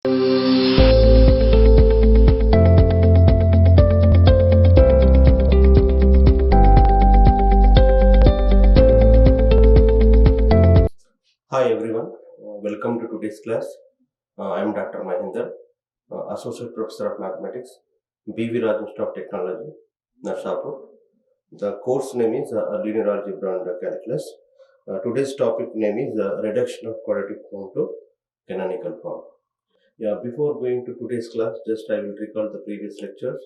Hi everyone, welcome to today's class. I am Dr. Mahender, Associate Professor of Mathematics, B.V. Raj Institute of Technology, Narsapur. The course name is Linear Algebra and Calculus. Today's topic name is Reduction of Quadratic Form to Canonical Form. Before going to today's class, just I will recall the previous lectures.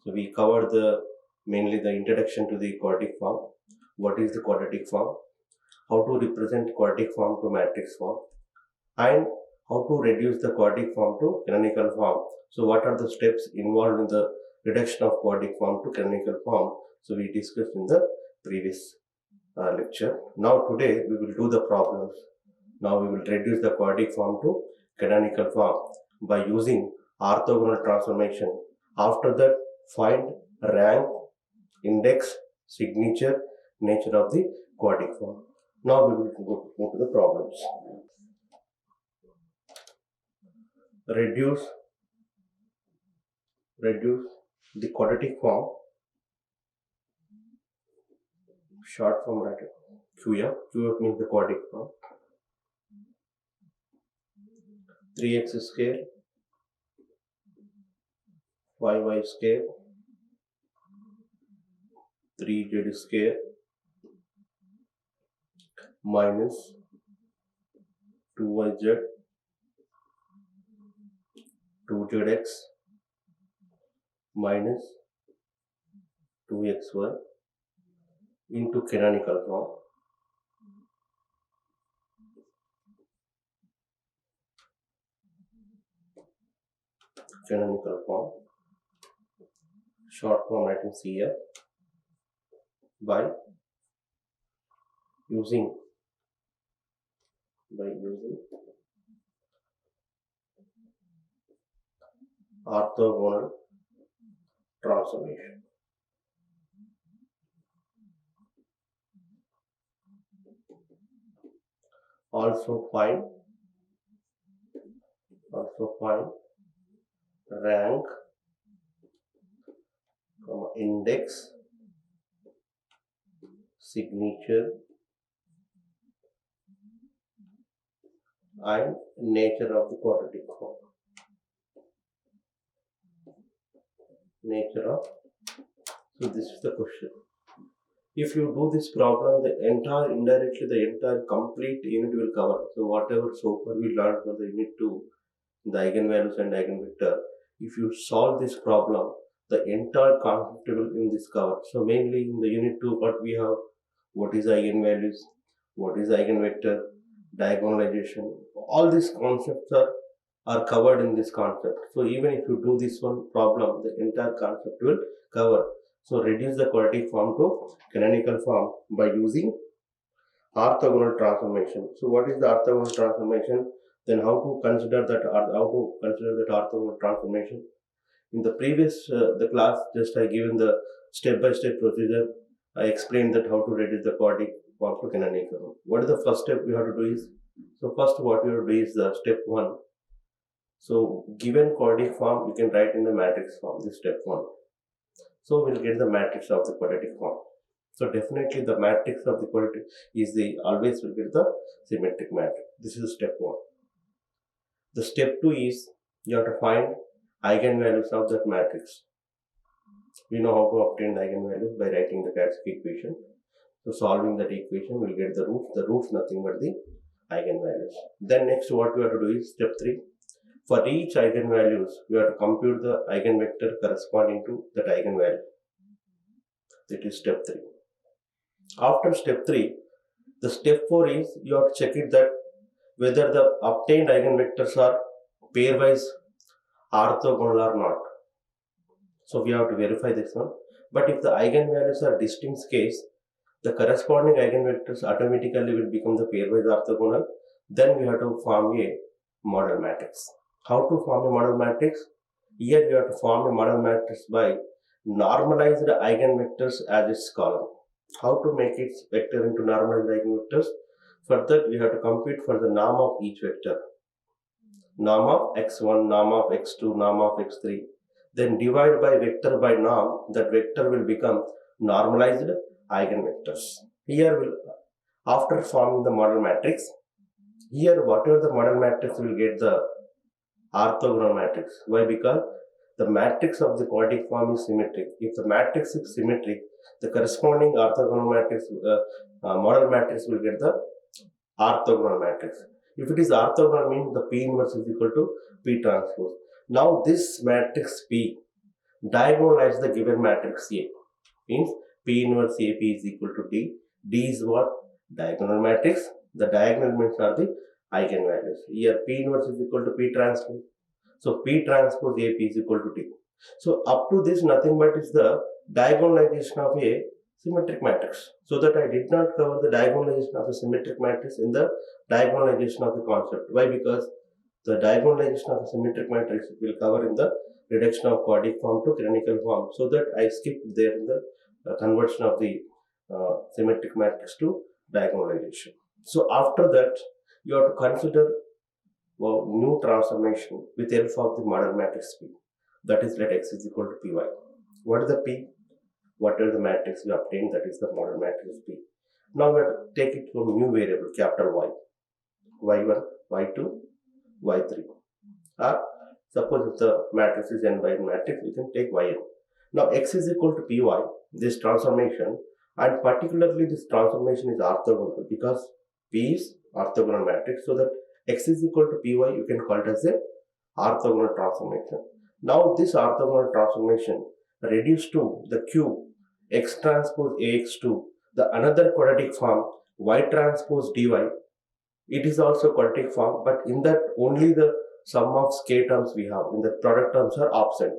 So we covered mainly the introduction to the quadratic form. What is the quadratic form? How to represent quadratic form to matrix form, and how to reduce the quadratic form to canonical form. So what are the steps involved in the reduction of quadratic form to canonical form? So we discussed in the previous lecture. Now today we will do the problems. Now we will reduce the quadratic form to canonical form by using orthogonal transformation. After that, find rank, index, signature, nature of the quadratic form. Now we will move to the problems. Reduce the quadratic form, short form write QF means the quadratic form. 3x square, 5y square, 3z square minus 2yz 2zx minus 2xy into canonical form. Canonical form, short form writing CF, by using orthogonal transformation. Also find rank, index, signature, and nature of the quadratic form. So this is the question. If you do this problem, the entire complete unit will cover. So whatever so far we learned for the unit 2, the eigenvalues and eigenvector, if you solve this problem, the entire concept will in this cover. So mainly in the unit 2, what we have, what is eigenvalues, what is eigenvector, diagonalization, all these concepts are covered in this concept. So even if you do this one problem, the entire concept will cover. So reduce the quadratic form to canonical form by using orthogonal transformation. So what is the orthogonal transformation? Then how to consider that orthogonal transformation? In the previous the class, just I given the step-by-step procedure. I explained that how to reduce the quadratic form to canonical. What is the first step we have to do is, so first what we have to do is the step 1. So given quadratic form, you can write in the matrix form, this step 1. So we'll get the matrix of the quadratic form. So definitely the matrix of the quadratic is always will get the symmetric matrix. This is step 1. The step 2 is you have to find eigenvalues of that matrix. We know how to obtain the eigenvalues by writing the characteristic equation. So solving that equation, we'll get the roots. The roots nothing but the eigenvalues. Then next what we have to do is step 3. For each eigenvalues, we have to compute the eigenvector corresponding to that eigenvalue. That is step 3. After step 3, the step 4 is you have to check it that whether the obtained eigenvectors are pairwise orthogonal or not. So we have to verify this one. But if the eigenvalues are distinct case, the corresponding eigenvectors automatically will become the pairwise orthogonal. Then we have to form a model matrix. How to form a model matrix? Here we have to form a model matrix by normalized eigenvectors as its column. How to make its vector into normalized eigenvectors? For that we have to compute for the norm of each vector. norm of x1, norm of x2, norm of x3. Then divide by vector by norm, that vector will become normalized eigenvectors. Here will, after forming the model matrix, here whatever the model matrix will get the orthogonal matrix. Why? Because the matrix of the quadratic form is symmetric. If the matrix is symmetric, the corresponding orthogonal matrix, model matrix will get the orthogonal matrix. If it is orthogonal, means the P inverse is equal to P transpose. Now this matrix P diagonalize the given matrix A. Means P inverse AP is equal to D. D is what? Diagonal matrix. The diagonal elements are the eigenvalues. Here P inverse is equal to P transpose. So P transpose AP is equal to D. So up to this, nothing but is the diagonalization of a symmetric matrix. So that I did not cover the diagonalization of a symmetric matrix in the diagonalization of the concept. Why? Because the diagonalization of a symmetric matrix will cover in the reduction of quadratic form to canonical form. So that I skipped there in the conversion of the symmetric matrix to diagonalization. So after that, you have to consider new transformation with help of the model matrix P. That is, let x is equal to Py. What is the P? What is the matrix we obtain? That is the model matrix P. Now we have to take it from new variable capital Y. Y1, Y2, Y3. Suppose if the matrix is n by n matrix, we can take Yn. Now x is equal to Py, this transformation, and particularly this transformation is orthogonal because P is orthogonal matrix, so that x is equal to Py, you can call it as a orthogonal transformation. Now this orthogonal transformation reduced to the cube x transpose ax to the another quadratic form y transpose dy. It is also quadratic form, but in that only the sum of k terms we have, in the product terms are absent.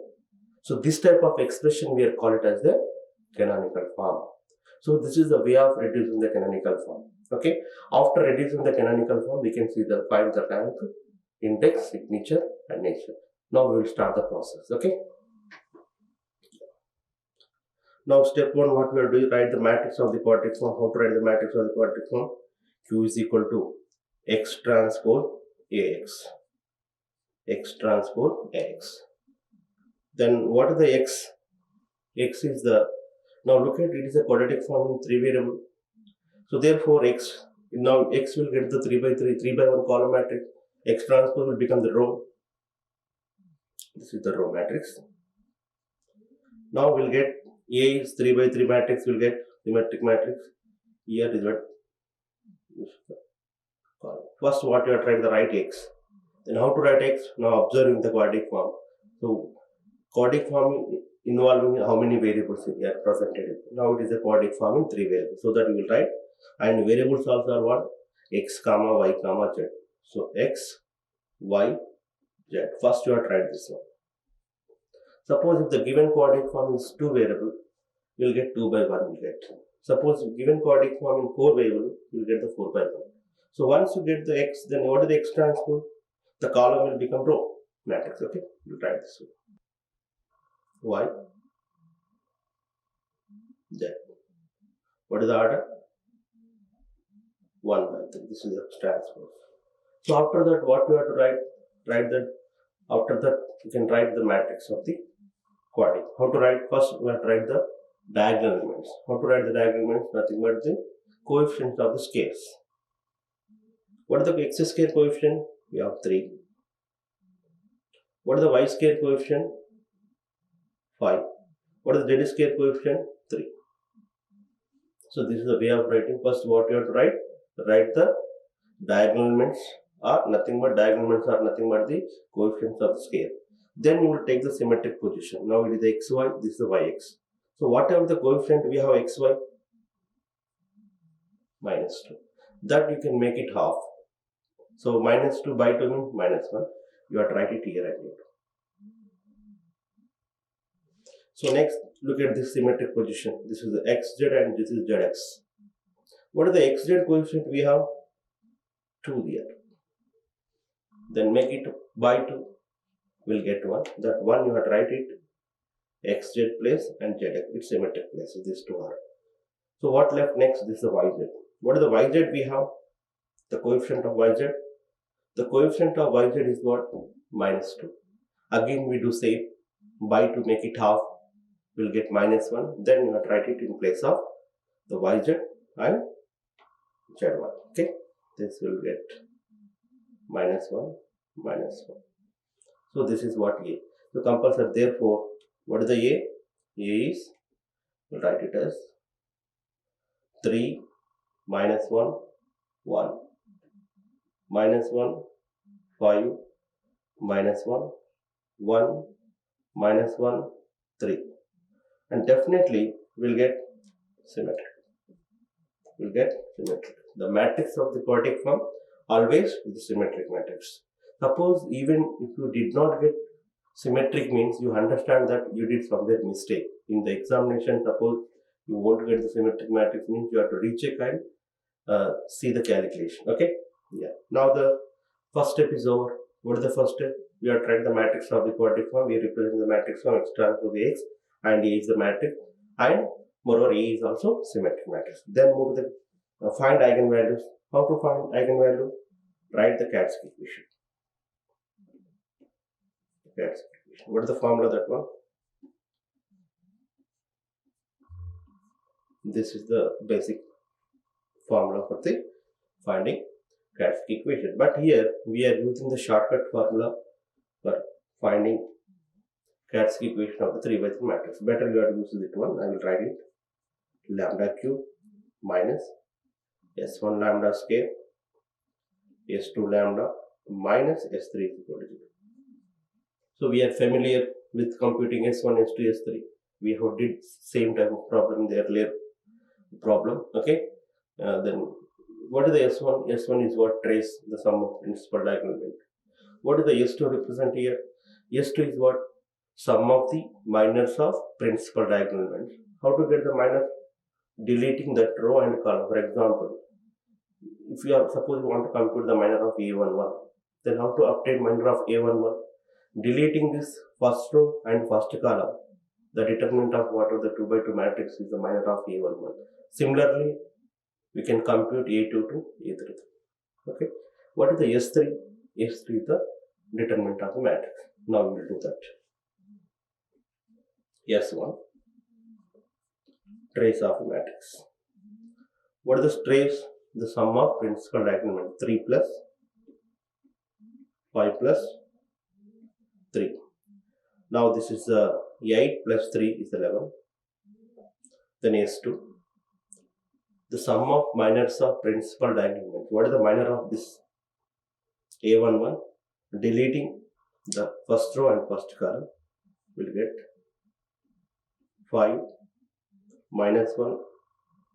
So this type of expression we are call it as the canonical form. So this is the way of reducing the canonical form. Okay. After reducing the canonical form, we can see the find the rank, index, signature, and nature. Now we will start the process. Okay. Now step 1, what we are doing, write the matrix of the quadratic form. How to write the matrix of the quadratic form? Q is equal to x transpose ax. X transpose ax. Then what is the x? X is the, now look at it is a quadratic form in 3 variable. So therefore x, now x will get the 3 by 3, 3 by 1 column matrix. X transpose will become the row. This is the row matrix. Now we'll get A is 3 by 3 matrix, will get symmetric matrix. Here is what. First what you have tried the right x. Then how to write x? Now observing the quadratic form. So quadratic form involving how many variables are presented. Now it is a quadratic form in 3 variables. So that we will write, and variables also are what? X comma y comma z. So x, y, z. First you have tried this one. Suppose if the given quadratic form is 2 variable, you will get 2 by 1 will get. Suppose given quadratic form in 4 variable, you will get the 4 by 1. So once you get the x, then what is the x transpose? The column will become row matrix. Okay, you try this one. Y, z. What is the order? 1 by 3. This is x transpose. So after that, what you have to write? Write that. After that, you can write the matrix of the quadratic. How to write? First, we have to write the diagonal elements. How to write the diagonal elements? Nothing but the coefficients of the squares. What is the x square coefficient? We have 3. What is the y square coefficient? 5. What is the z square coefficient? 3. So this is the way of writing. First, what you have to write? Write the diagonal elements are nothing but the coefficients of the square. Then you will take the symmetric position. Now it is the xy, this is the yx. So whatever the coefficient we have xy, minus 2. That you can make it half. So minus 2 by 2 means minus 1. You have to write it here and here. So next, look at this symmetric position. This is the xz and this is zx. What is the xz coefficient we have? 2 here. Then make it by 2. We'll get 1. That 1 you have to write it xz place and zx. It's symmetric place. So these two are. So what left next? This is the yz. What is the yz we have? The coefficient of yz? The coefficient of yz is what? -2. Again we do same. By to make it half, we'll get -1. Then you have to write it in place of the yz and z1. Okay, this will get -1, -1. So this is what A. So compulsory. Therefore, what is the A? A is, we'll write it as 3 -1, 1, -1, 5, -1, 1, -1, 3. And definitely we'll get symmetric. We'll get symmetric. The matrix of the quadratic form always is the symmetric matrix. Suppose even if you did not get symmetric, means you understand that you did somewhere mistake. In the examination, suppose you won't get the symmetric matrix, means you have to recheck and see the calculation. Okay, yeah. Now the first step is over. What is the first step? We are trying the matrix of the quadratic form. We represent the matrix from X transpose X, and A is the matrix, and moreover A is also symmetric matrix. Then move to the find eigenvalues. How to find eigenvalue? Write the Quadratic equation. What is the formula that one? This is the basic formula for the finding Quadratic equation. But here we are using the shortcut formula for finding Quadratic equation of the 3 by 3 matrix. Better you have to use this one. I will write it lambda cube minus s1 lambda square s2 lambda minus s3 is equal to 0. So we are familiar with computing s1, s2, s3. We have did same type of problem in the earlier problem. Okay. Then what is the s1? S1 is what? Trace the sum of principal diagonal element. What is the s2 represent here? S2 is what? Sum of the minors of principal diagonal elements. How to get the minor? Deleting that row and column. For example, if you are suppose you want to compute the minor of a11, then how to obtain minor of a11? Deleting this first row and first column. The determinant of whatever the 2 by 2 matrix is the minor of a11. Similarly, we can compute a2 to a3. Okay. What is the s3? S3 is the determinant of the matrix. Now we will do that. S1, trace of a matrix. What is the trace? The sum of principal diagonal element. 3 plus 5 plus 3. Now this is 8 plus 3 is 11. Then S2. The sum of minors of principal diagonal element. What is the minor of this? A11. Deleting the first row and first column, will get 5 minus 1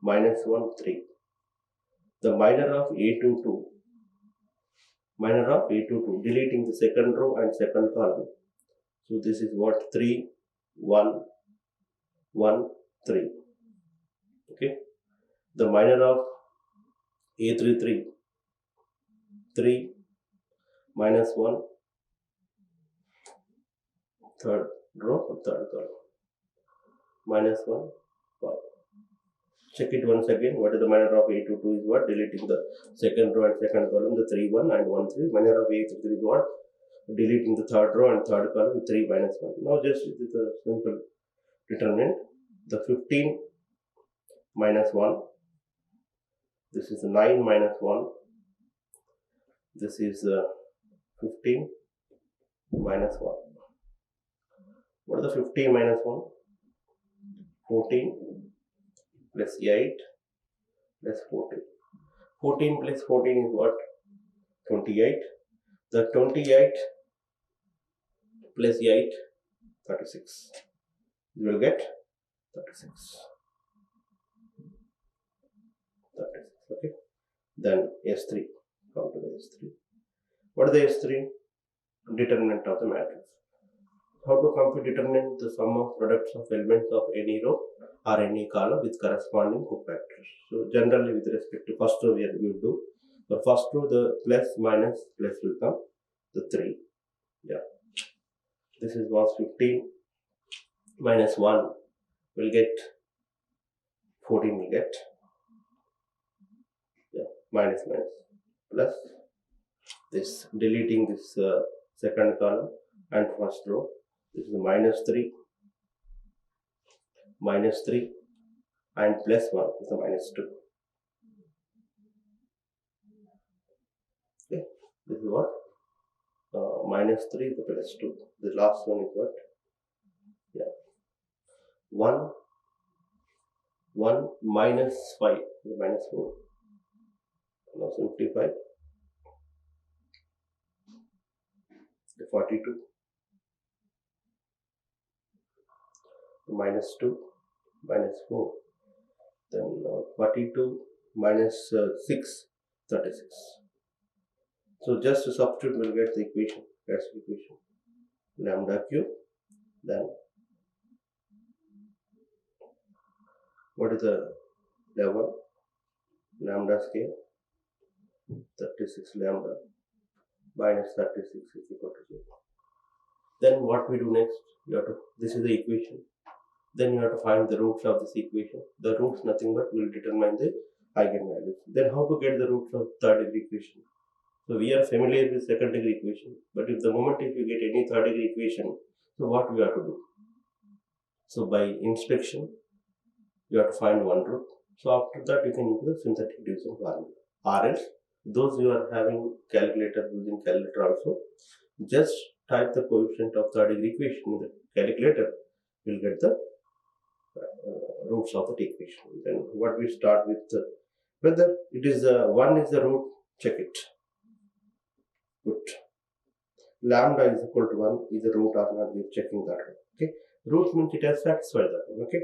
minus 1 3. The minor of A22. Minor of A22. Deleting the second row and second column. So this is what? 3 1 1 3. Okay. The minor of A33. 3 minus 1 third row or third column. Minus 1 5. Check it once again. What is the minor of A22 is what? Deleting the second row and second column, the 3 1 and 1 3. Minor of A33 is what? Deleting the third row and third column, 3 minus 1. Now just it is a simple determinant. The 15 minus 1. This is 9 minus 1. This is 15 minus 1. What is the 15 minus 1? 14 plus 8 plus 14. 14 plus 14 is what? 28. The 28 plus 8, 36. You will get 36. 36. Okay. Then S3. Come to the S3. What is the S3? Determinant of the matrix. How to compute determinant? The sum of products of elements of any row or any column with corresponding cofactors. So generally with respect to first row, we will do. For first row, the plus minus plus will come the 3. Yeah. This is was 15 minus 1 will get 14 will get, yeah, minus plus this deleting this second column and first row. This is minus 3 and plus 1 is the minus 2. Okay, this is what? Minus 3 is the plus 2. The last one is what? Yeah, 1 minus 5 is minus 4. Now simplify. The 42 minus 2 minus 4. Then 42 minus 6, 36. So just to substitute, we'll get the equation. That's the equation. Lambda cube. Then what is the level? Lambda scale. 36 lambda minus 36 is equal to 0. Then what we do next? This is the equation. Then you have to find the roots of this equation. The roots nothing but will determine the eigenvalues. Then how to get the roots of third degree equation? So we are familiar with second degree equation, but if you get any third degree equation, so what we have to do? So by inspection, you have to find one root. So after that, you can use the synthetic division formula. Or else, those who are having calculator, using calculator also, just type the coefficient of third degree equation in the calculator, you'll get the roots of the equation. Then what we start with, whether it is 1 is the root, check it. Put lambda is equal to 1 is the root or not, we're checking that one. Okay, root means it has satisfied that one. Okay,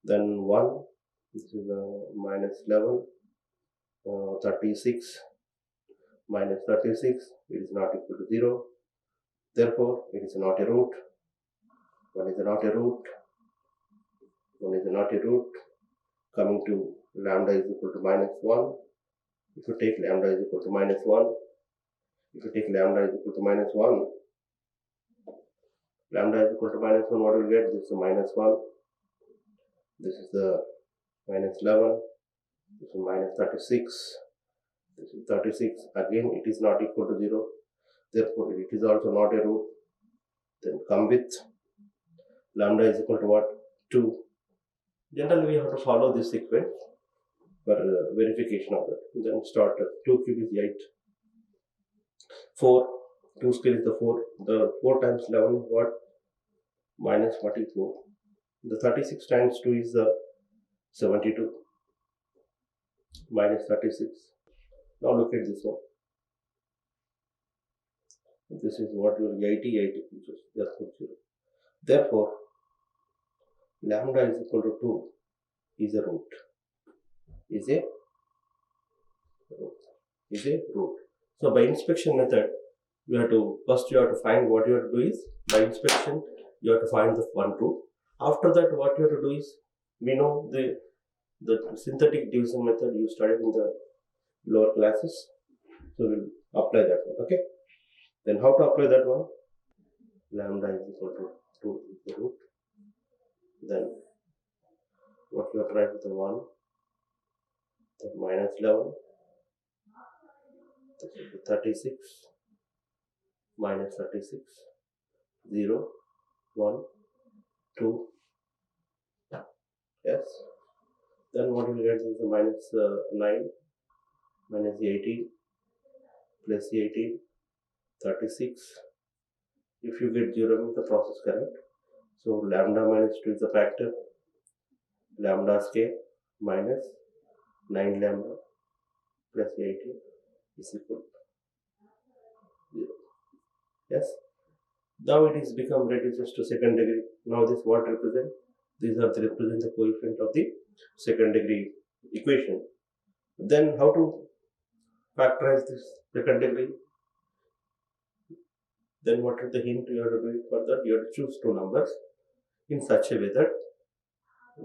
then 1, this is minus 11, 36 minus 36, it is not equal to 0. Therefore, it is not a root. 1 is not a root. 1 is not a root. Coming to lambda is equal to minus 1. If you take lambda is equal to minus 1, lambda is equal to minus 1, what will get? This is minus 1. This is the minus 11. This is minus 36. This is 36. Again, it is not equal to 0. Therefore, it is also not a root. Then come with lambda is equal to what? 2. Generally, we have to follow this sequence for verification of that. Then start 2 cube is 8. 4, 2 scale is the 4. The 4 times 11 is what? Minus 44. The 36 times 2 is the 72. Minus 36. Now look at this one. This is what will be 80, which is just 0. Therefore, lambda is equal to 2 is a root. Is a root. So by inspection method, you have to find what you have to do is, by inspection, you have to find the one root. After that, what you have to do is, we know the synthetic division method you studied in the lower classes. So we'll apply that one. Okay. Then how to apply that one? Lambda is equal to 2 is the root. Then what you have to write with the 1? Then minus 11. This is the 36. Minus 36. 0, 1, 2. Yes. Then what you will get is the minus 9. Minus 18. Plus 18. 36. If you get 0, means the process correct. So lambda minus 2 is the factor. Lambda scale minus 9 lambda plus 18 is equal to 0. Yes. Now it is become reduces to second degree. Now this what represent? These are the represent the coefficient of the second degree equation. Then how to factorize this second degree? Then what is the hint you have to do for that? You have to choose two numbers in such a way that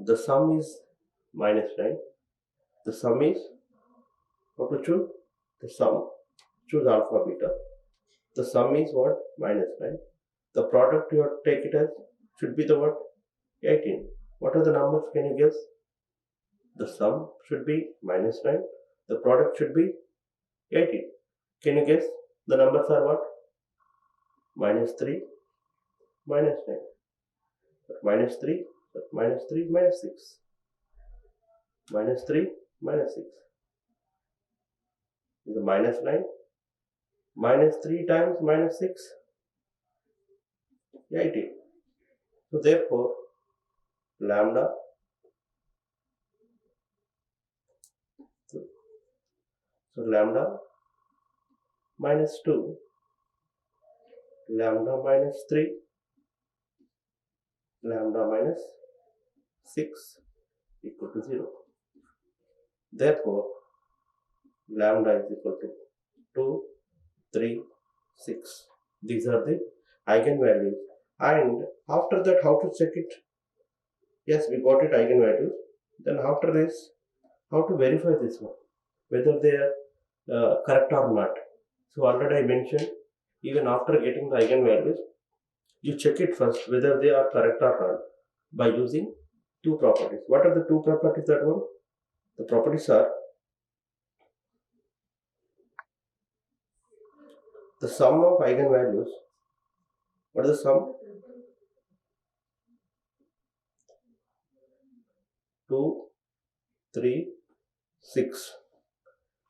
the sum is minus 9. The sum is, how to choose? The sum. Choose alpha, beta. The sum is what? Minus 9. The product you have to take it as should be the what? 18. What are the numbers? Can you guess? The sum should be minus 9. The product should be 18. Can you guess? The numbers are what? Minus 3, minus 9. Minus 3, minus 3, minus 6. Minus 3, minus 6. Is a minus 9. Minus 3 times minus 6, 18. So therefore, lambda, so lambda minus 2, lambda minus 3, lambda minus 6 equal to 0. Therefore, lambda is equal to 2, 3, 6. These are the eigenvalues. And after that, how to check it? Yes, we got it eigenvalues. Then after this, how to verify this one, whether they are correct or not. So already I mentioned, even after getting the eigenvalues, you check it first whether they are correct or not by using two properties. What are the two properties that one? The properties are the sum of eigenvalues. What is the sum? 2, 3, 6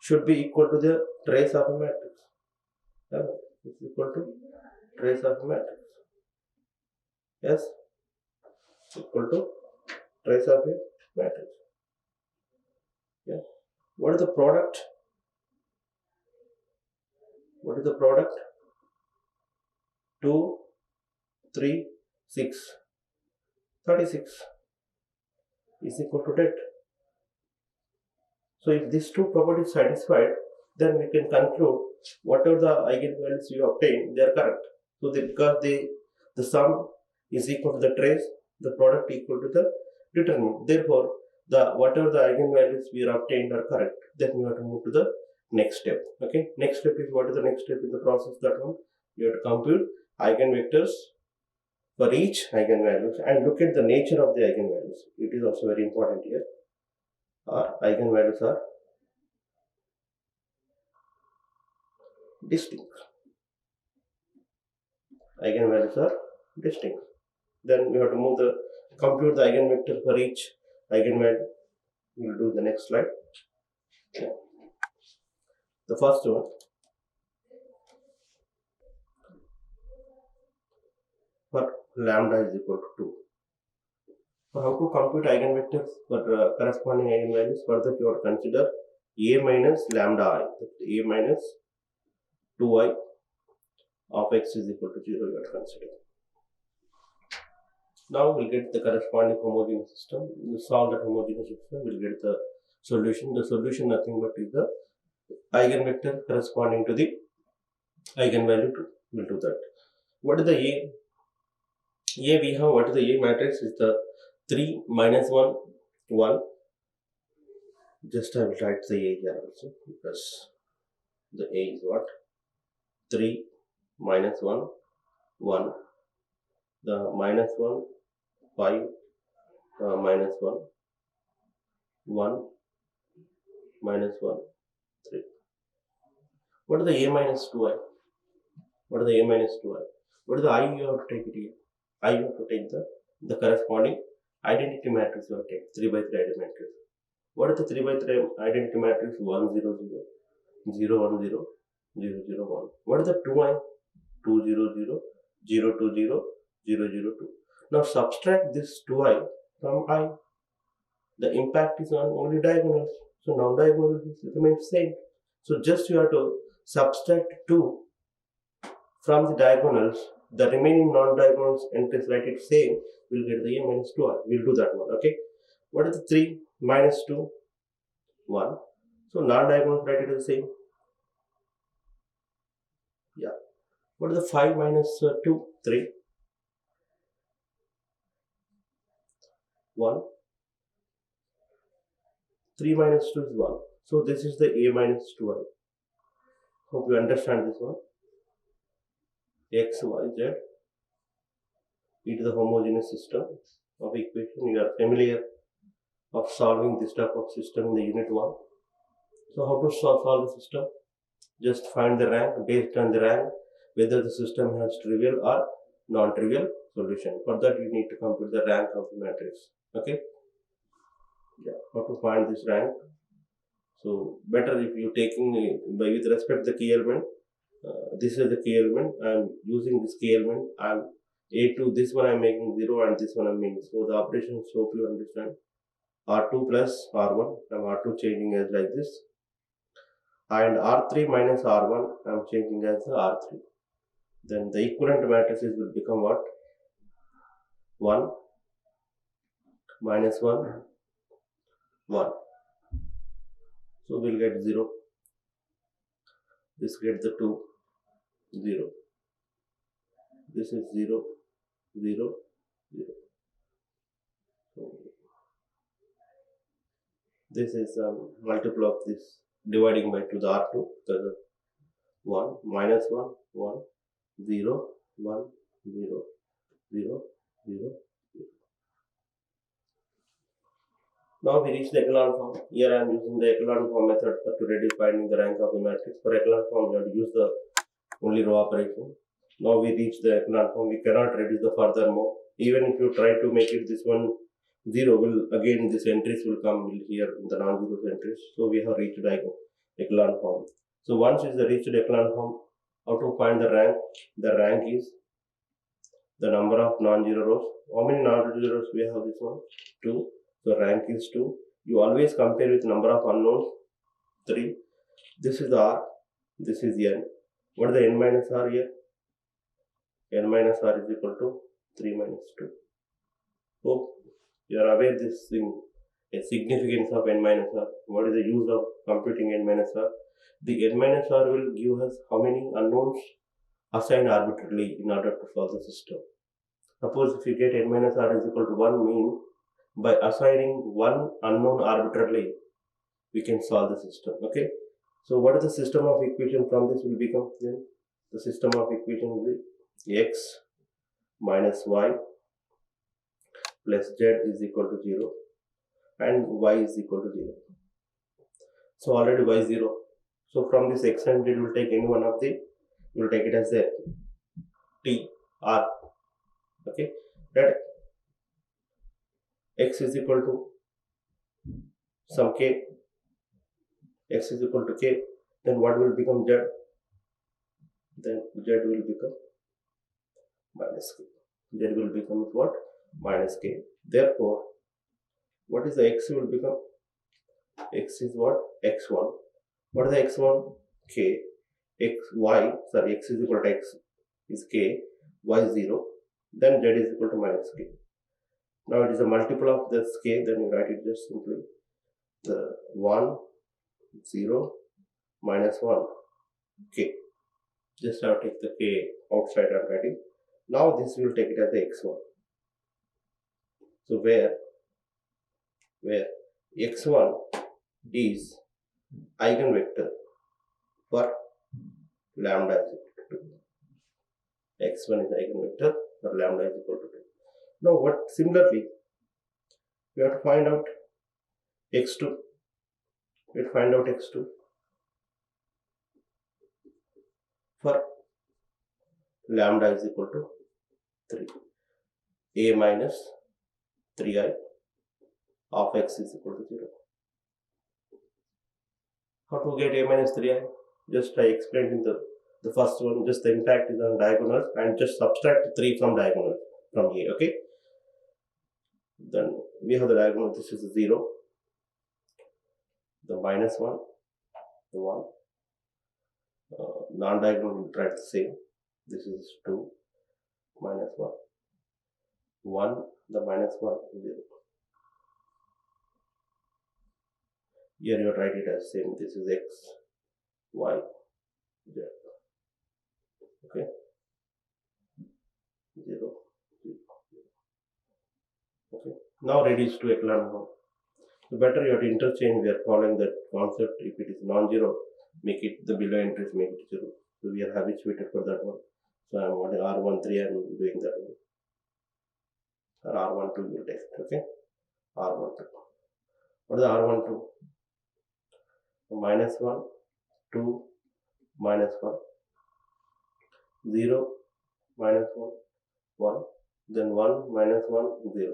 should be equal to the trace of a matrix. It's equal to trace of a matrix. Yes, equal to trace of a matrix. Yeah. What is the product? What is the product? 2, 3, 6. 36 is equal to that. So if these two properties satisfied, then we can conclude whatever the eigenvalues you obtain, they are correct. So because the sum is equal to the trace, the product equal to the determinant. Therefore, whatever the eigenvalues we are obtained are correct. Then we have to move to the next step. Okay. Next step is, what is the next step in the process? That one, you have to compute eigenvectors for each eigenvalues and look at the nature of the eigenvalues. It is also very important here. Our eigenvalues are distinct. Eigenvalues are distinct. Then we have to compute the eigenvector for each eigenvalue. We will do the next slide. The first one, for lambda is equal to 2. For how to compute eigenvectors for corresponding eigenvalues, further you have to consider a minus lambda I. A minus 2i of x is equal to 0 you have to consider. Now we'll get the corresponding homogeneous system. You solve that homogeneous system, we'll get the solution. The solution nothing but is the eigenvector corresponding to the eigenvalue. We'll do that. What is the A? A we have, what is the A matrix? Is the 3, minus 1, 1. Just I will write the A here also, because the A is what? 3, minus 1, 1. The minus 1, 5, minus 1, 1, minus 1, 3. What is the A minus 2i? What is the A minus 2i? What is the I you have to take it here? I you have to take the corresponding identity matrix you have to take, 3 by 3 identity matrix. What is the 3 by 3 identity matrix? 1, 0, 0, 0, 1, 0, 0, 0, 1. What is the 2i? 2, 0, 0, 0, 2, 0, 0, 0, 2. Now subtract this 2i from I. The impact is on only diagonals. So non-diagonals remains same. So just you have to subtract 2 from the diagonals. The remaining non-diagonals entries, write it same. We'll get the A minus 2i. We'll do that one. Okay. What is the 3 minus 2? 1. So non-diagonals, write it the same. Yeah. What is the 5 minus 2? 3. 1. 3 minus 2 is 1. So this is the A minus 2i. Hope you understand this one. X, Y, Z. It is the homogeneous system of equation. You are familiar of solving this type of system in the unit 1. So how to solve the system? Just find the rank. Based on the rank, whether the system has trivial or non-trivial solution. For that, you need to compute the rank of the matrix. Okay. Yeah. How to find this rank? So better if you taking by with respect the key element. This is the key element. I'm using this key element. I'm A2. This one I'm making 0 and this one I'm making. So the operation, so hope you understand. R2 plus R1. I'm R2 changing as like this. And R3 minus R1 I'm changing as the R3. Then the equivalent matrices will become what? 1 minus 1 1. So we'll get 0. This get the 2 0. This is 0 0 0. So this is multiple of this dividing by 2 the R2. So the 1 minus 1 1 0 1 0 0 0. Now we reach the echelon form. Here I am using the echelon form method to reduce finding the rank of the matrix. For echelon form, we have to use the only row operation. Now we reach the echelon form. We cannot reduce the furthermore. Even if you try to make it this one 0, will again this entries will come here in the non-zero entries. So we have reached the echelon form. So once is the reached echelon form, how to find the rank? The rank is the number of non-zero rows. How many non-zero rows we have? This one 2. So rank is 2. You always compare with number of unknowns 3. This is R. This is N. What is the N minus R here? N minus R is equal to 3 minus 2. Hope you are aware this thing, a significance of N minus R. What is the use of computing N minus R? The N minus R will give us how many unknowns assigned arbitrarily in order to solve the system. Suppose if you get N minus R is equal to 1 mean, by assigning one unknown arbitrarily, we can solve the system. Okay. So what is the system of equation from this will become then? The system of equation will be x minus y plus z is equal to 0 and y is equal to 0. So already y is 0. So from this x and z will take any one of the, we will take it as a t r. Okay. That x is equal to some k, x is equal to k, then what will become z? Then z will become minus k. Z will become what? Minus k. Therefore, what is the x will become? X is what? x1. What is the x1? K. X is equal to x is k, y is 0, then z is equal to minus k. Now it is a multiple of this k, then you write it just simply the 1 0 minus 1 k. Just have to take the k outside I'm writing. Now this will take it as the x1. So where x1 is eigenvector for lambda is equal to 2. x1 is eigenvector for lambda is equal to 2. Now what similarly we have to find out x2. We have to find out x2 for lambda is equal to 3. A minus 3i of x is equal to 0. How to get a minus 3i? Just I explained in the first one, just the impact is on diagonals and just subtract 3 from diagonal from here. Okay. Then we have the diagonal, this is 0, the minus 1, the 1, non-diagonal will write the same, this is 2, minus 1, 1, the minus 1, 0. Here you write it as same, this is x, y, z. Okay, 0, 0. Okay, now reduce to echelon form. So better you have to interchange, we are following that concept. If it is non-zero, make it the below entries, make it 0. So we are habituated for that one. So I am wanting R13, I am doing that one. Or R12 will take it. Okay, R12. What is the R12? Minus 1, 2, minus 1, 0, minus 1, 1, then 1, minus 1, 0.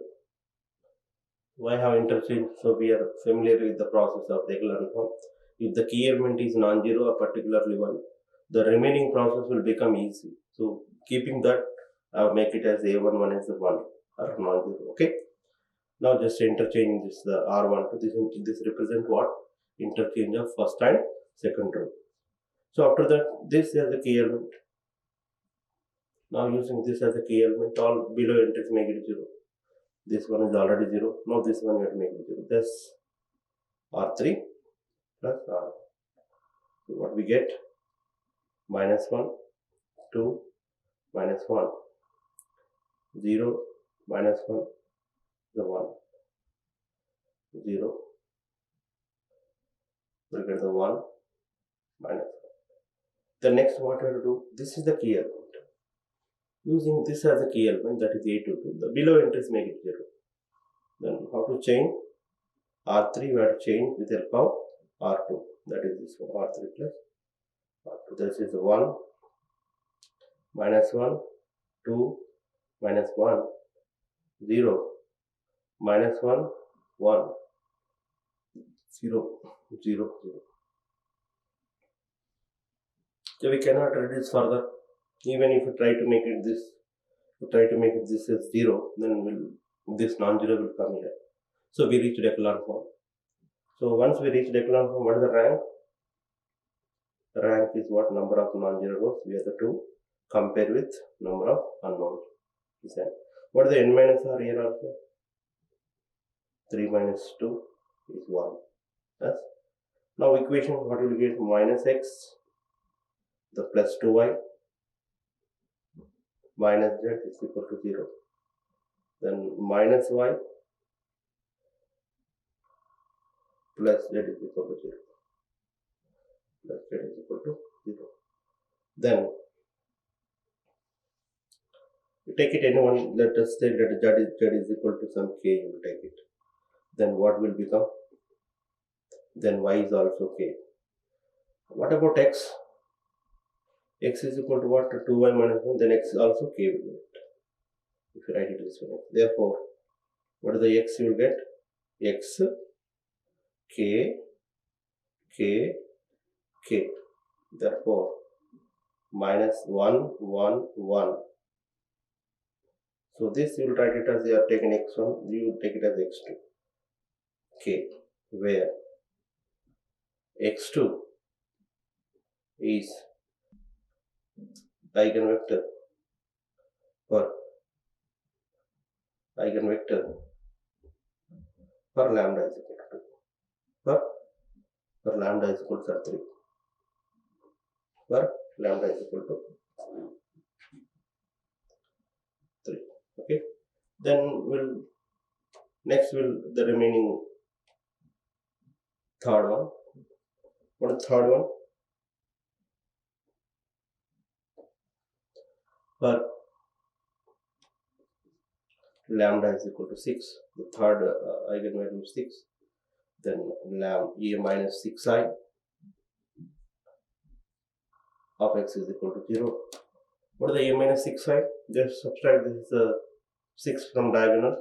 Why have interchange? So we are familiar with the process of Echelon form. If the key element is non-zero or particularly 1, the remaining process will become easy. So keeping that, make it as A1, 1 is the 1 or non-zero. Okay. Now just interchanging this the R1 to this represent what? Interchange of first and second row. So after that, this is the key element. Now using this as a key element, all below entries make it 0. This one is already 0. Now this one we have to make it 0. This R3 plus R. So what we get? Minus 1, 2, minus 1, 0, minus 1, the 1, 0. We'll get the 1, minus 1. The next what we have to do? This is the key element. Using this as a key element, that is A22. The below entries make it 0. Then how to change? R3 we have to change with the help of R2. That is this one, R3 plus R2. This is 1, minus 1, 2, minus 1, 0, minus 1, 1, 0, 0, 0. So we cannot reduce further. Even if you try to make it this, as 0, then this non-zero will come here. So we reach echelon form. So once we reach echelon form, what is the rank? The rank is what? Number of non-zero rows. We have the 2 compared with number of unknowns. What is the n minus r here also? 3 minus 2 is 1. Yes. Now equation what will get? Minus x, the plus 2y, minus z is equal to 0. Then minus y plus z is equal to 0. Plus z is equal to 0. Then you take it anyone, let us say that z is equal to some k, you will take it. Then what will become? Then y is also k. What about x? X is equal to what? 2y minus 1, then x is also k will get. If you write it this way. Therefore, what is the x you will get? X, k, k, k. Therefore, minus 1, 1, 1. So this you will write it as you are taking x1, you will take it as x2. K, where x2 is eigenvector for lambda is equal to 2. For lambda is equal to 3. For lambda is equal to 3. Okay. Then next the remaining third one. What is the third one? For lambda is equal to 6. The third eigenvalue is 6. Then a minus 6i of x is equal to 0. What is the a minus 6i? Just subtract this 6 from diagonal.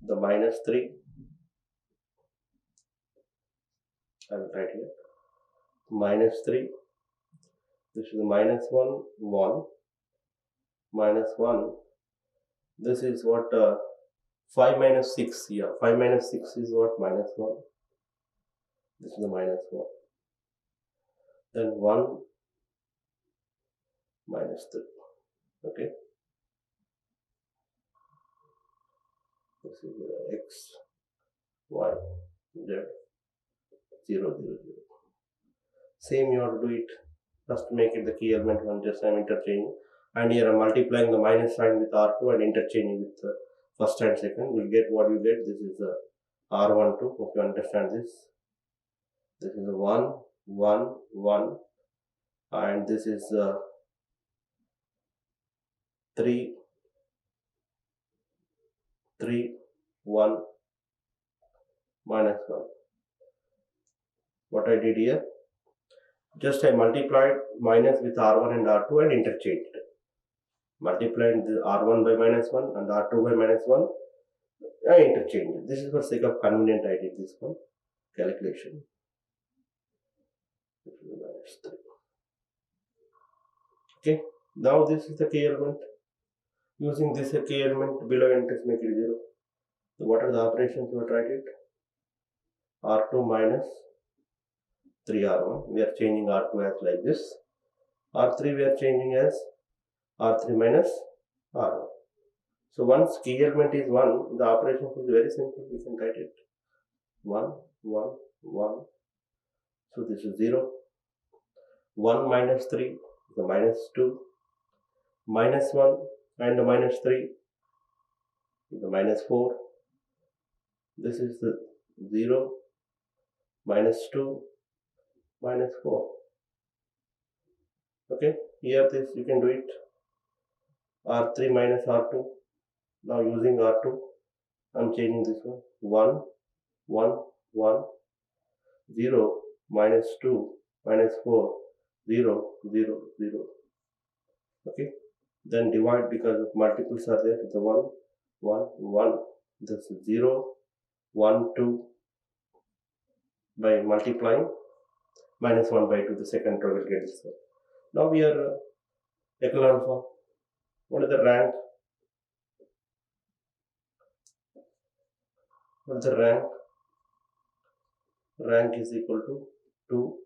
The minus 3. I will write here. Minus 3. This is minus 1, 1. Minus 1. This is what? 5 minus 6. Yeah, 5 minus 6 is what? Minus 1. This is the minus 1. Then 1 minus 3. Okay. This is x, y, z, 0, 0, 0. Same you have to do it. First make it the key element 1, just I am interchanging. And here I am multiplying the minus sign with R2 and interchanging with first and second. We'll get what you get. This is R12. Hope you understand this. This is 1, 1, 1. And this is 3, 3, 1, minus 1. What I did here? Just I multiplied minus with R1 and R2 and interchanged. Multiplied the R1 by minus 1 and R2 by minus 1. I interchanged. This is for sake of convenient I did this one calculation. Minus 3. Okay. Now this is the k element. Using this k element below enters make it 0. So what are the operations you have tried it? R2 minus 3R1. We are changing R2 as like this. R3 we are changing as R3 minus R1. So once key element is 1, the operation is very simple. We can write it 1, 1, 1. So this is 0. 1 minus 3 is the minus 2. Minus 1 and the minus 3 is the minus 4. This is the 0, minus 2, minus 4. Okay, here this you can do it. R3 minus R2. Now using R2, I'm changing this one. 1, 1, 1, 0, minus 2, minus 4, 0, 0, 0. Okay, then divide because of multiples are there. The 1, 1, 1. This is 0, 1, 2 by multiplying minus 1 by 2. The second row will get this one. Now we are echelon form. What is the rank? What is the rank? Rank is equal to 2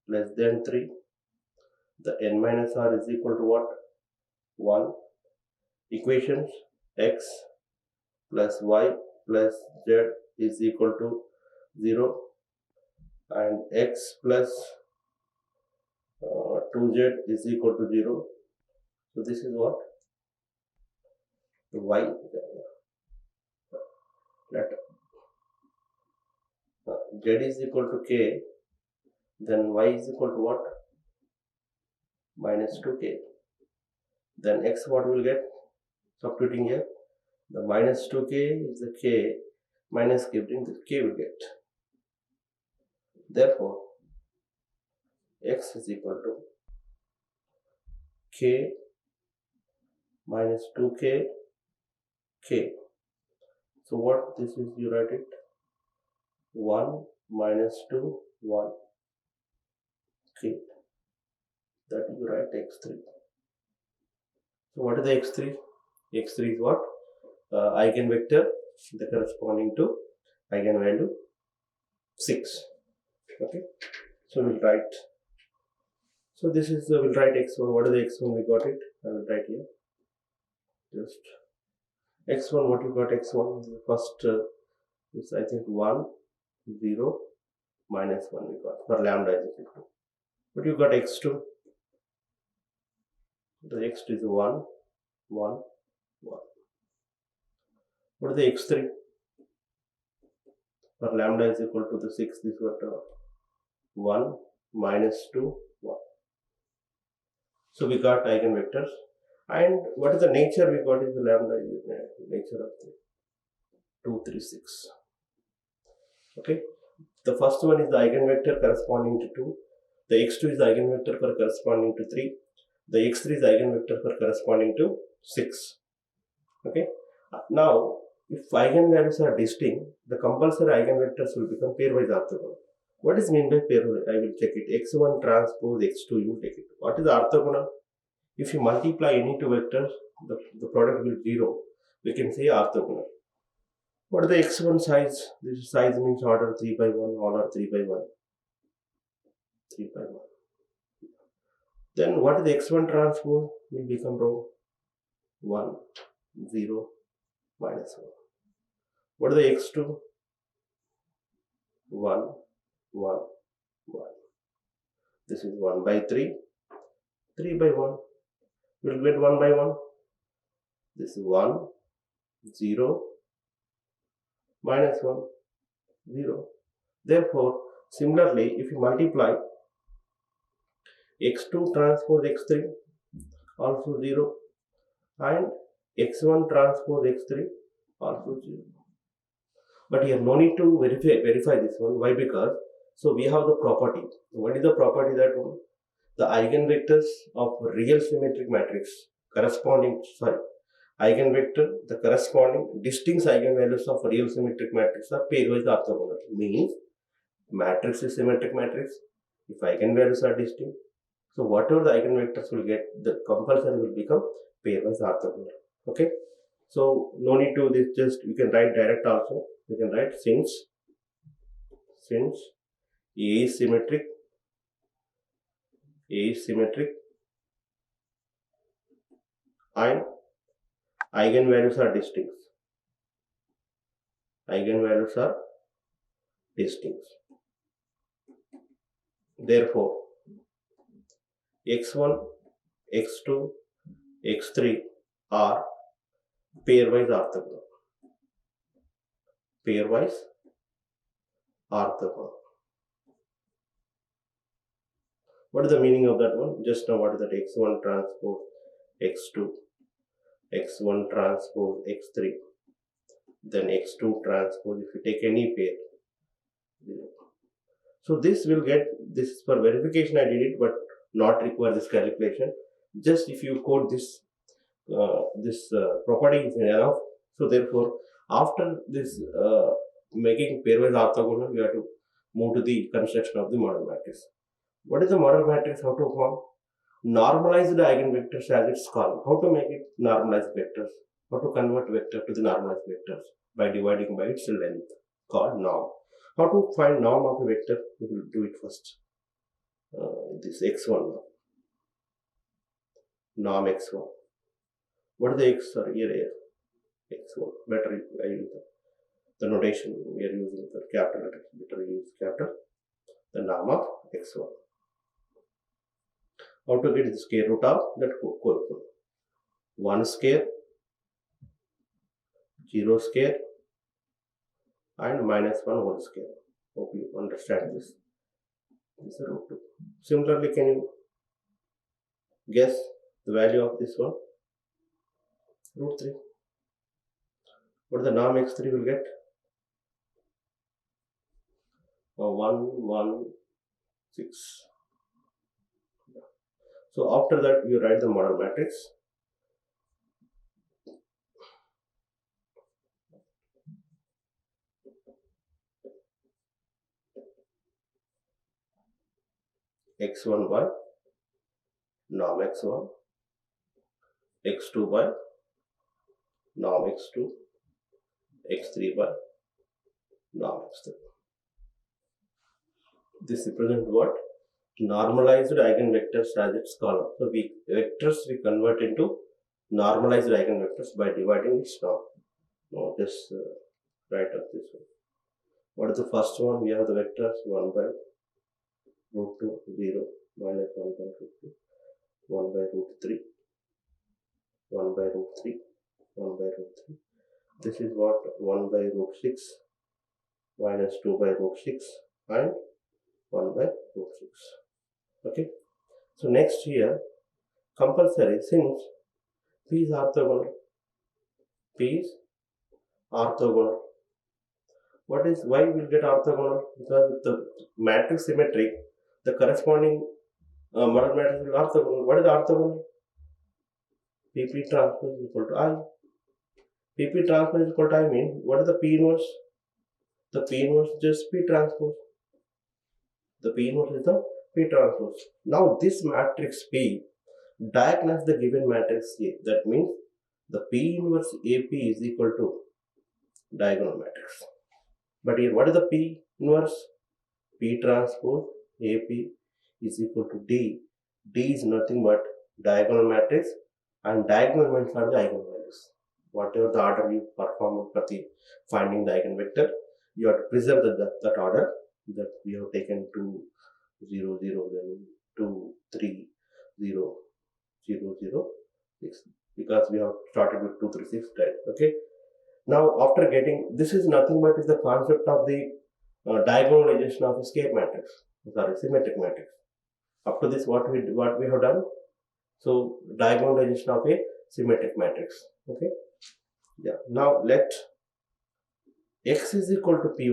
less than 3. The n minus r is equal to what? 1. Equations x plus y plus z is equal to 0 and x plus 2z is equal to 0. So this is what? Y. Let z is equal to k, then y is equal to what? Minus 2k. Then x what will get? Substituting here, the minus 2k is the k, minus k, bring the k will get. Therefore, x is equal to k minus 2k k. So what this is, you write it 1 minus 2 1 k. That you write x3. So what is the x3? x3 is what? Eigenvector, the corresponding to eigenvalue 6. Okay, so we'll write. So this is we'll write x1. What is the x1? We got it. I will write here. Just x1. What you got x1? First is I think 1 0 minus 1 we got for lambda is equal to. But you got x2. The x2 is 1 1 1. What is the x3? For lambda is equal to the 6. This was 1 minus 2 1. So we got eigenvectors. And what is the nature we got is the lambda is the nature of the 2 3 6. Okay. The first one is the eigenvector corresponding to 2. The x2 is the eigenvector for corresponding to 3. The x3 is the eigenvector for corresponding to 6. Okay. Now, if eigenvalues are distinct, the compulsory eigenvectors will become pairwise orthogonal. What is meant by pairwise? I will check it. x1 transpose x2, you take it. What is orthogonal? If you multiply any two vectors, the product will be 0. We can say orthogonal. What is the x1 size? This size means order 3 by 1, order 3 by 1. 3 by 1. Then what is the x1 transpose? Will become row 1, 0, minus 1. What is the x2? 1, 1, 1. This is 1 by 3, 3 by 1. We'll get 1 by 1. This is 1, 0, minus 1, 0. Therefore, similarly, if you multiply x2 transpose x3, also 0, and x1 transpose x3, also 0. But here no need to verify this one. Why? Because So we have the property. What is the property that one? The eigenvectors of real symmetric matrix eigenvector, the corresponding distinct eigenvalues of real symmetric matrix are pairwise orthogonal. Means matrix is symmetric matrix if eigenvalues are distinct. So whatever the eigenvectors will get, the compulsory will become pairwise orthogonal. Okay. So no need to this, just you can write direct also. You can write since A is symmetric and eigenvalues are distinct. Therefore, x1, x2, x3 are pairwise orthogonal. What is the meaning of that one? Just now, what is that? X1 transpose x2, x1 transpose x3, then x2 transpose, if you take any pair, 0. So this will get, this for verification I did it, but not require this calculation. Just if you code this property is enough. So therefore, after this making pairwise orthogonal, we have to move to the construction of the model matrix. What is the model matrix? How to form? Normalize the eigenvectors as its column. How to make it normalized vectors? How to convert vector to the normalized vectors? By dividing by its length, called norm. How to find norm of a vector? We will do it first. This x1 norm x1. What is the x? Sorry, here x1. Better I use the notation we are using for capital letters. Better use capital. The norm of x1. How to get the square root of that coefficient? 1 square, 0 square, and minus 1 whole square. Hope you understand this. This is root 2. Similarly, can you guess the value of this one? Root 3. What the norm x3 will get? 1, 1, 6. So after that, you write the model matrix. x1 by norm x1, x2 by norm x2, x3 by norm x3. This represents what? Normalized eigenvectors as its column. So vectors we convert into normalized eigenvectors by dividing its norm. Now just write up this one. What is the first one? We have the vectors 1 by root 2, 0, minus 1 by root 2, 1 by root 3, 1 by root 3, 1 by root 3. This is what? 1 by root 6, minus 2 by root 6, and 1 by root 6. Okay. So next here, compulsory, since P is orthogonal. Why we'll get orthogonal? Because the matrix symmetric, the corresponding model matrix will orthogonal. What is orthogonal? PP transpose is equal to I. PP transpose is equal to I mean, what is the P inverse? The P inverse is just P transpose. The P inverse is the P transpose. Now this matrix P diagonalize the given matrix A. That means the P inverse AP is equal to diagonal matrix. But here, what is the P inverse? P transpose AP is equal to D. D is nothing but diagonal matrix, and diagonal elements are the eigenvalues. Whatever the order you perform for the finding the eigenvector, you have to preserve that order that we have taken 2, 0, 0, then 2, 3, 0, 0, 0, 6, because we have started with 2, 3, 6, right? Okay. Now, after getting, this is nothing but is the concept of the diagonalization of a square matrix, symmetric matrix. Up to this, what we have done? So, diagonalization of a symmetric matrix. Okay. Yeah. Now, let x is equal to py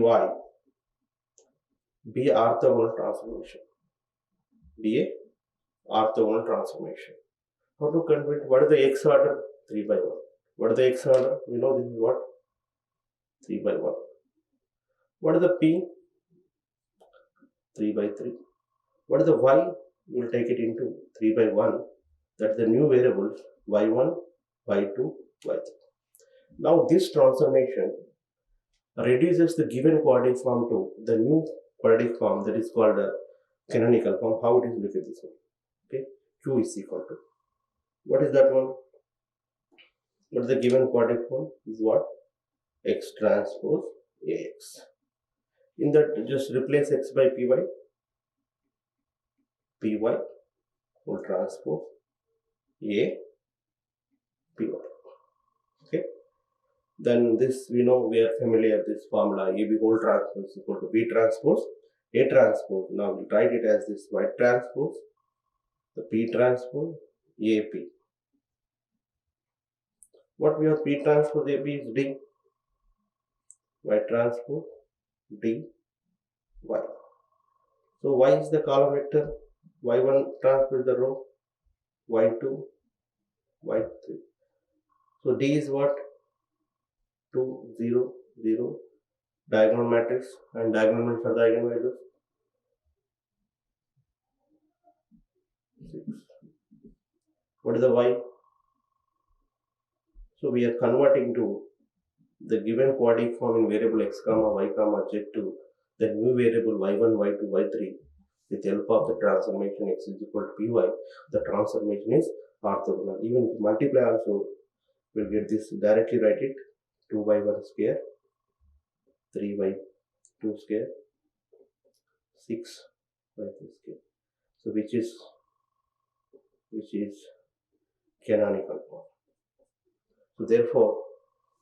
be a orthogonal transformation. Be a orthogonal transformation. How to convert? What is the x order? 3 by 1. What is the x order? We know this is what? 3 by 1. What is the p? 3 by 3. What is the y? We will take it into 3 by 1. That's the new variables y1, y2, y3. Now this transformation reduces the given quadratic form to the new quadratic form that is called a canonical form. How it is? Look at this one. Okay, q is equal to, what is that one? What is the given quadratic form? Is what? X transpose Ax. In that, just replace x by py, whole transpose A py. Okay. Then this, we know, we are familiar this formula, AB whole transpose is equal to B transpose A transpose. Now we write it as this Y transpose, the P transpose AP. What we have P transpose AB is D, Y transpose D, Y. So Y is the column vector, Y1 transpose the row, Y2, Y3. So D is what? 2, 0, 0. Diagonal matrix, and diagonal for the eigenvalues 6. What is the y? So we are converting to the given quadratic form in variable x comma y comma z to the new variable y1, y2, y3 with the help of the transformation x is equal to py. The transformation is orthogonal. Even if you multiply also, we'll get this, directly write it, 2 by 1 square, 3 by 2 square, 6 by 3 square. So which is canonical form. So therefore,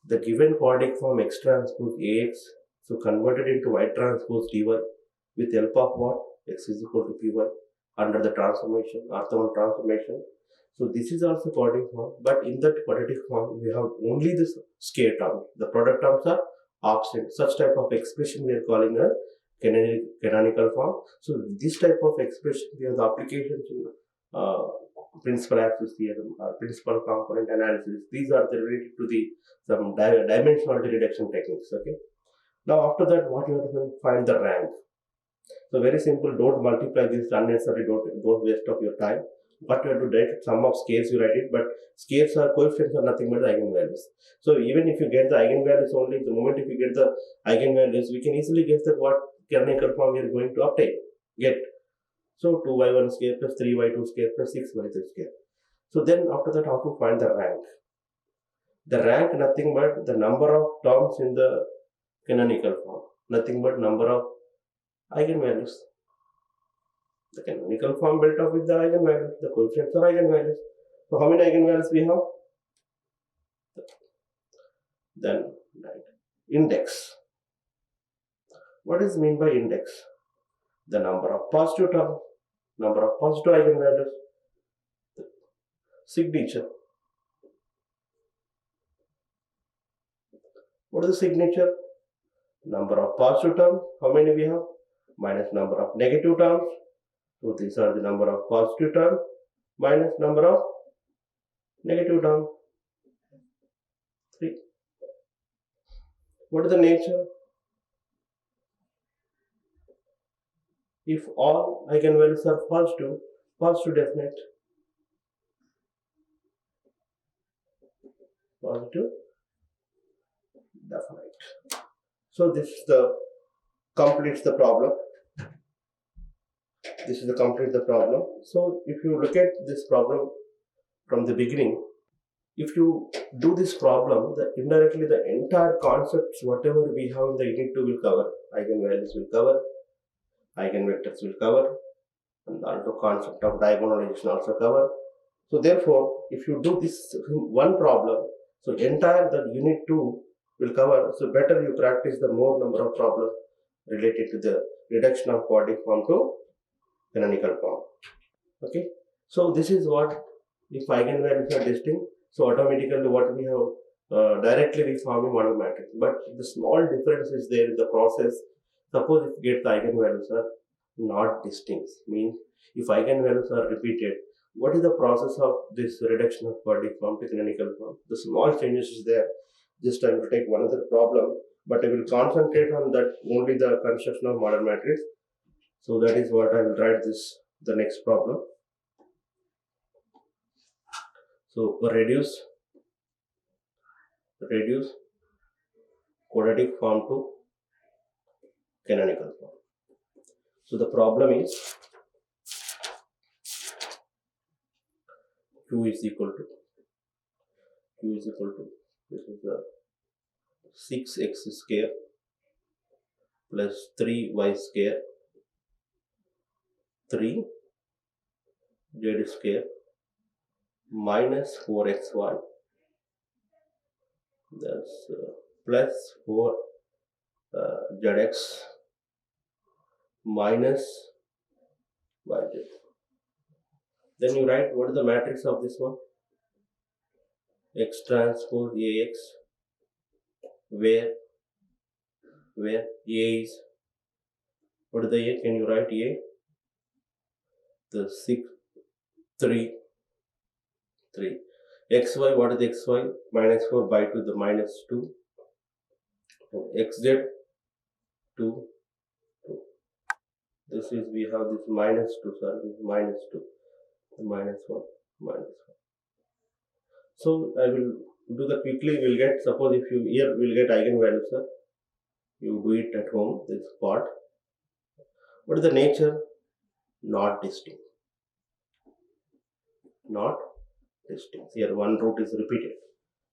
the given quadratic form x transpose Ax, so converted into y transpose dy with help of what? X is equal to py under the transformation, orthogonal transformation. So this is also quadratic form, but in that quadratic form we have only this square term. The product terms are absent. Such type of expression we are calling a canonical form. So this type of expression, we have the applications in principal axis theorem, principal component analysis. These are related to the some dimensionality reduction techniques. Okay. Now after that, what you have to find the rank. So very simple. Don't multiply this unnecessarily. Don't waste of your time. What you have to write sum of squares, you write it, but squares are coefficients are nothing but the eigenvalues. So even if you get the eigenvalues only, the moment if you get the eigenvalues, we can easily guess that what canonical form we are going to obtain. Get. So 2 by 1 square plus 3 by 2 square plus 6 by 3 square. So then after that, how to find the rank? The rank nothing but the number of terms in the canonical form. Nothing but number of eigenvalues. The canonical form built up with the eigenvalues. The coefficients are eigenvalues. So how many eigenvalues we have? Then index. What is mean by index? The number of positive terms, number of positive eigenvalues, signature. What is the signature? Number of positive terms. How many we have? Minus number of negative terms. So these are the number of positive terms minus number of negative terms. 3. What is the nature? If all eigenvalues are positive definite. Positive definite. So this is the completes the problem. This is the complete the problem. So if you look at this problem from the beginning, if you do this problem, indirectly the entire concepts, whatever we have in the unit 2 will cover. Eigenvalues will cover, eigenvectors will cover, and also concept of diagonalization also cover. So therefore, if you do this one problem, so entire the unit 2 will cover. So better you practice the more number of problems related to the reduction of quadratic form to canonical form. Okay. So this is what, if eigenvalues are distinct, so automatically what we have directly we form a model matrix. But the small difference is there in the process Suppose if get the eigenvalues are not distinct, means if eigenvalues are repeated, what is the process of this reduction of quadratic form to canonical form? The small changes is there. Just I will take one other problem, but I will concentrate on that only the construction of model matrix. So that is what I will write this the next problem. So reduce quadratic form to canonical form. So the problem is q is equal to this is the 6x square plus 3y square 3 z square minus 4xy, that's plus 4 zx minus yz. Then you write what is the matrix of this one? X transpose Ax, where A is, what is the A? Can you write A? The 6, 3, 3. Xy, what is the xy? Minus 4 by 2, the minus 2. Xz, 2, 2. This is, we have this minus 2, sorry, this minus 2, minus 1, minus 1. So I will do that quickly. We'll get, suppose if you here will get eigenvalues, sir. You do it at home, this part. What is the nature? Not distinct. Not distinct. Here one root is repeated.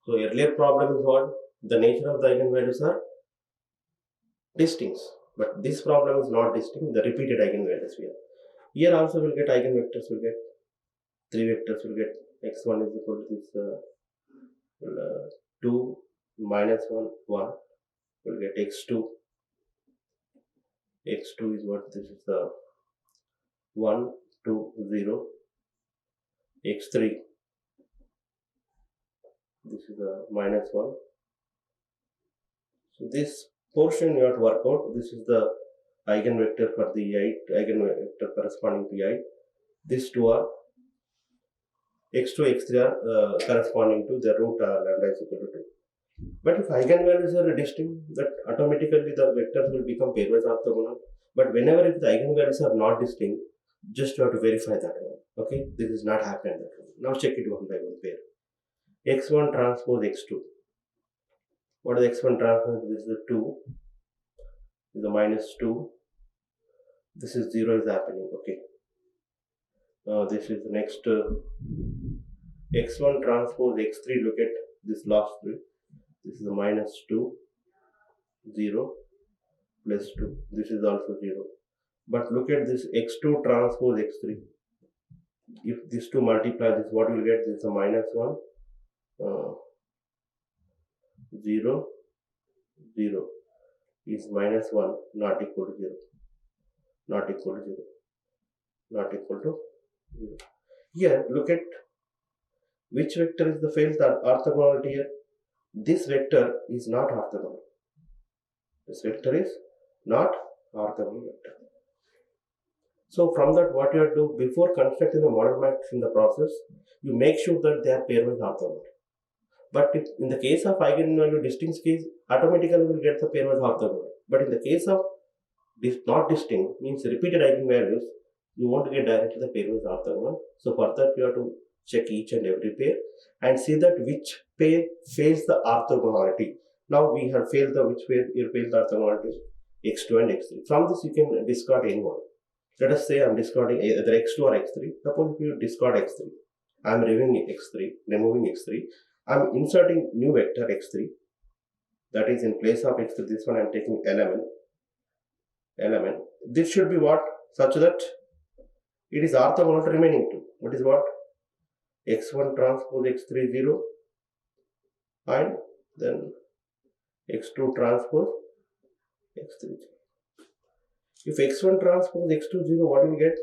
So earlier problem is what? The nature of the eigenvalues are distinct. But this problem is not distinct. The repeated eigenvalues here. Here also will get eigenvectors. Will get 3 vectors. Will get x1 is equal to this 2 minus 1 1. Will get x2. X2 is what? This is the 1 2 0. X3. This is the minus 1. So this portion you have to work out. This is the eigenvector for the eigenvector corresponding to I. These two are x2, x3 are corresponding to the root lambda is equal to 2. But if eigenvalues are distinct, that automatically the vectors will become pairwise orthogonal. But whenever if the eigenvalues are not distinct, just you have to verify that one. Okay, this is not happening that one. Now check it one by one pair. X1 transpose x2. What is x1 transpose? This is the 2. This is the minus 2. This is 0 is happening. Okay. This is the next x1 transpose x3. Look at this last 3. This is the minus 2, 0, plus 2. This is also 0. But look at this x2 transpose x3. If these two multiply this, what you will get? This is a minus 1, 0, 0 is minus 1, not equal to 0. Not equal to 0. Not equal to 0. Here, look at which vector is the failed orthogonality here. This vector is not orthogonal. This vector is not orthogonal vector. So from that, what you have to do before constructing the model matrix in the process, you make sure that they are pairwise orthogonal. But if in the case of eigenvalue distinct case, automatically we will get the pairwise orthogonal. But in the case of not distinct, means repeated eigenvalues, you won't get directly the pairwise orthogonal. So for that, you have to check each and every pair and see that which pair fails the orthogonality. Now we have failed the which pair fails the orthogonality, x2 and x3. From this you can discard any one. Let us say I am discarding either x2 or x3. Suppose if you discard x3, I am removing x3, I am inserting new vector x3. That is in place of x3, this one I am taking element. This should be what? Such that it is orthogonal to remaining two. What is what? x1 transpose x3 0 and then x2 transpose x3 0. If x1 transpose x2 0, what do we get?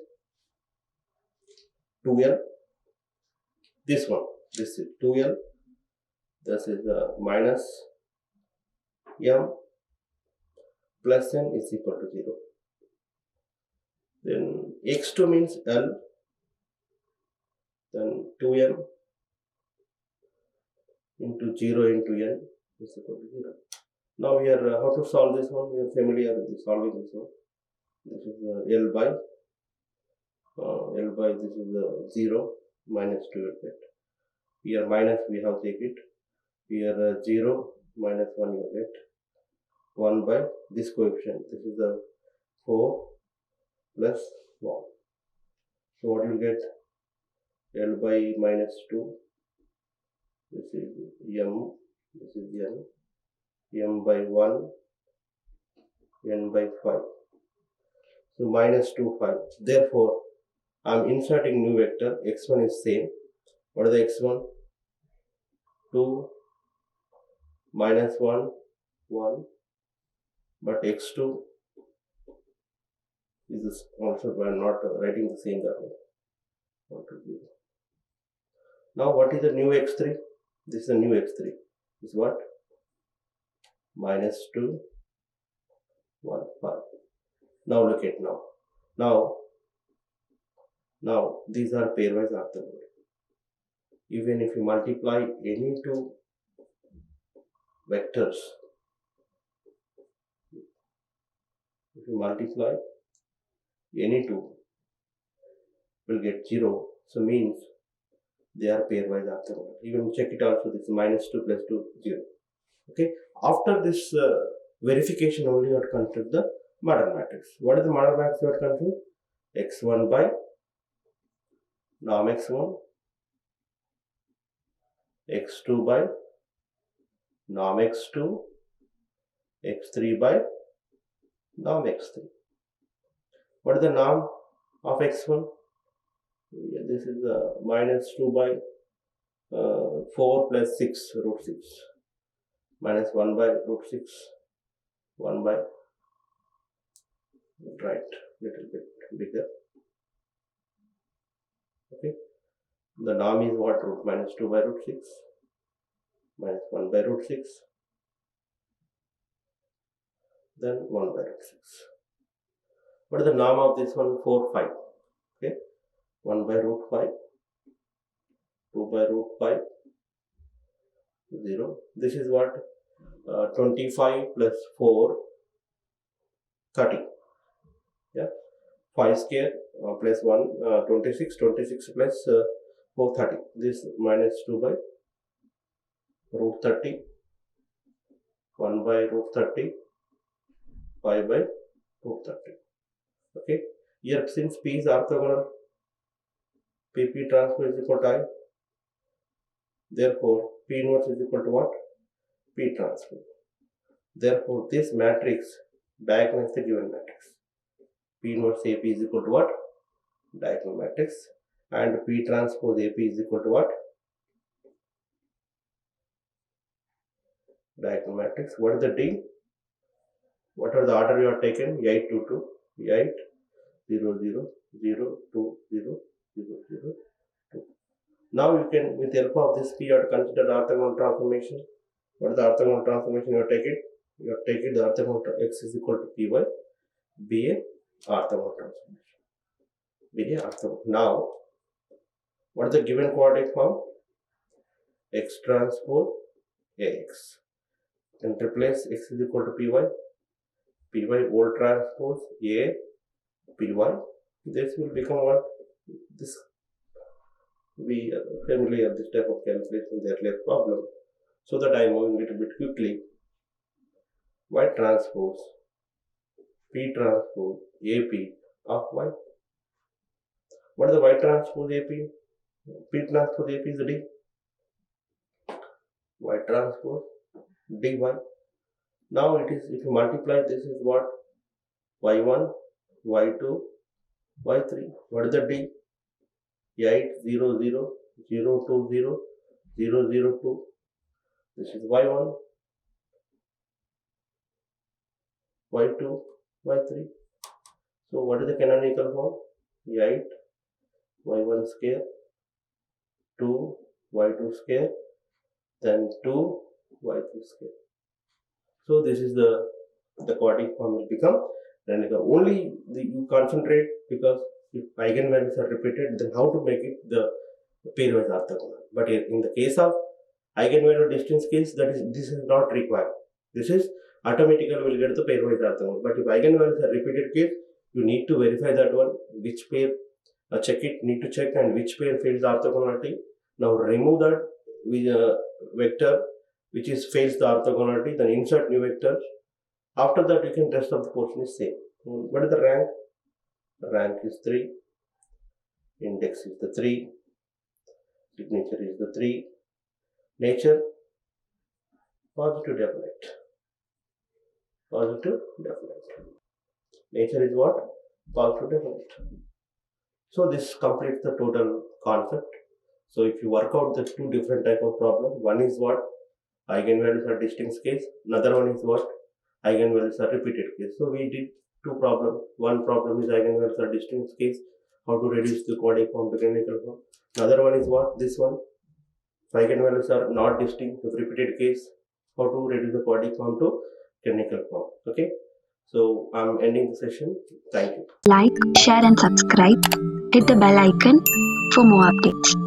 2l. This one, this is 2l. This is minus m plus n is equal to 0. Then x2 means L, then 2n into 0 into n is equal to 0. Now we are how to solve this one? We are familiar with solving this one. This is L by this is 0 minus 2 will get. Here minus we have take it. Here 0 minus 1 you get 1 by this coefficient. This is the 4 plus 1. So what you get? L by minus 2. This is m. This is n. M by 1. N by 5. So minus 2, 5. Therefore, I am inserting new vector. X1 is same. What is the X1? 2 minus 1, 1. But X2 is this also by not writing the same that way. Now what is the new X3? This is the new X3. Is what? Minus 2, 1, 5. Now look at now. Now these are pairwise orthogonal. Even if you multiply any two vectors, if you multiply any two, will get 0. So means they are pairwise orthogonal. Even check it also. This is minus 2 plus 2, 0. Okay. After this verification only you have to construct the model matrix. What is the model matrix you have to construct? X1 by norm X1, X2 by norm X2, X3 by norm X3. What is the norm of X1? This is minus 2 by 4 plus 6 root 6 minus 1 by root 6, 1 by right, little bit bigger. Okay. The norm is what? Root minus 2 by root 6 minus 1 by root 6, then 1 by root 6. What is the norm of this one? 4, 5. Okay. 1 by root 5, 2 by root 5, 0. This is what? 25 plus 4, 30. Yeah. 5 square plus 1, 26, 26 plus 4, 30. This minus 2 by root 30, 1 by root 30, 5 by root 30. Okay. Here since P is orthogonal, PP transpose is equal to I. Therefore, P inverse is equal to what? P transpose. Therefore, this matrix diagonalizes the given matrix. P inverse AP is equal to what? Diagonal matrix. And P transpose AP is equal to what? Diagonal matrix. What is the D? What are the order you have taken? 8, 2, 2, 8, 0, 0, 0, 2, 0, 0, 0, 2. Now you can, with the help of this P, you have to consider the orthogonal transformation. What is the orthogonal transformation you have taken? You have taken the orthogonal X is equal to Py, be a orthogonal transformation. Be a orthogonal. Now, what is the given quadratic form? X transpose Ax. Then replace X is equal to Py whole transpose A Py. This will become what? This we are familiar with this type of calculation, the earlier problem. So that I am moving a little bit quickly. Y transpose P transpose AP of Y. What is the Y transpose AP? P transpose AP is D. Y transpose dy. Now it is, if you multiply, this is what? Y1, Y2, Y3. What is the D? 8, 0, 0, 0, 2, 0, 0, 0, 2. This is Y1, Y2, Y3. So what is the canonical form? 8, Y1 square, 2, Y2 square, then 2, Y3 square. So this is the the quadratic form will become canonical. Only you concentrate, because if eigenvalues are repeated, then how to make it the pairwise orthogonal. But in the case of eigenvalue distance case, this is not required. This is automatically will get the pairwise orthogonal. But if eigenvalues are repeated case, you need to verify that one, which pair, need to check, and which pair fails orthogonality. Now remove that with vector which is fails the orthogonality, then insert new vector. After that, you can rest of the portion is same. What is the rank? The rank is 3. Index is the 3. Signature is the 3. Nature, positive definite. Positive definite. Nature is what? Positive definite. So this completes the total concept. So if you work out the two different type of problem, one is what? Eigenvalues are distinct case. Another one is what? Eigenvalues are repeated case. So we did two problems. One problem is eigenvalues are distinct case, how to reduce the quadratic form to canonical form. Another one is what? This one. Eigenvalues are not distinct, repeated case, how to reduce the quadratic form to canonical form. Okay. So I'm ending the session. Thank you. Like, share and subscribe. Hit the bell icon for more updates.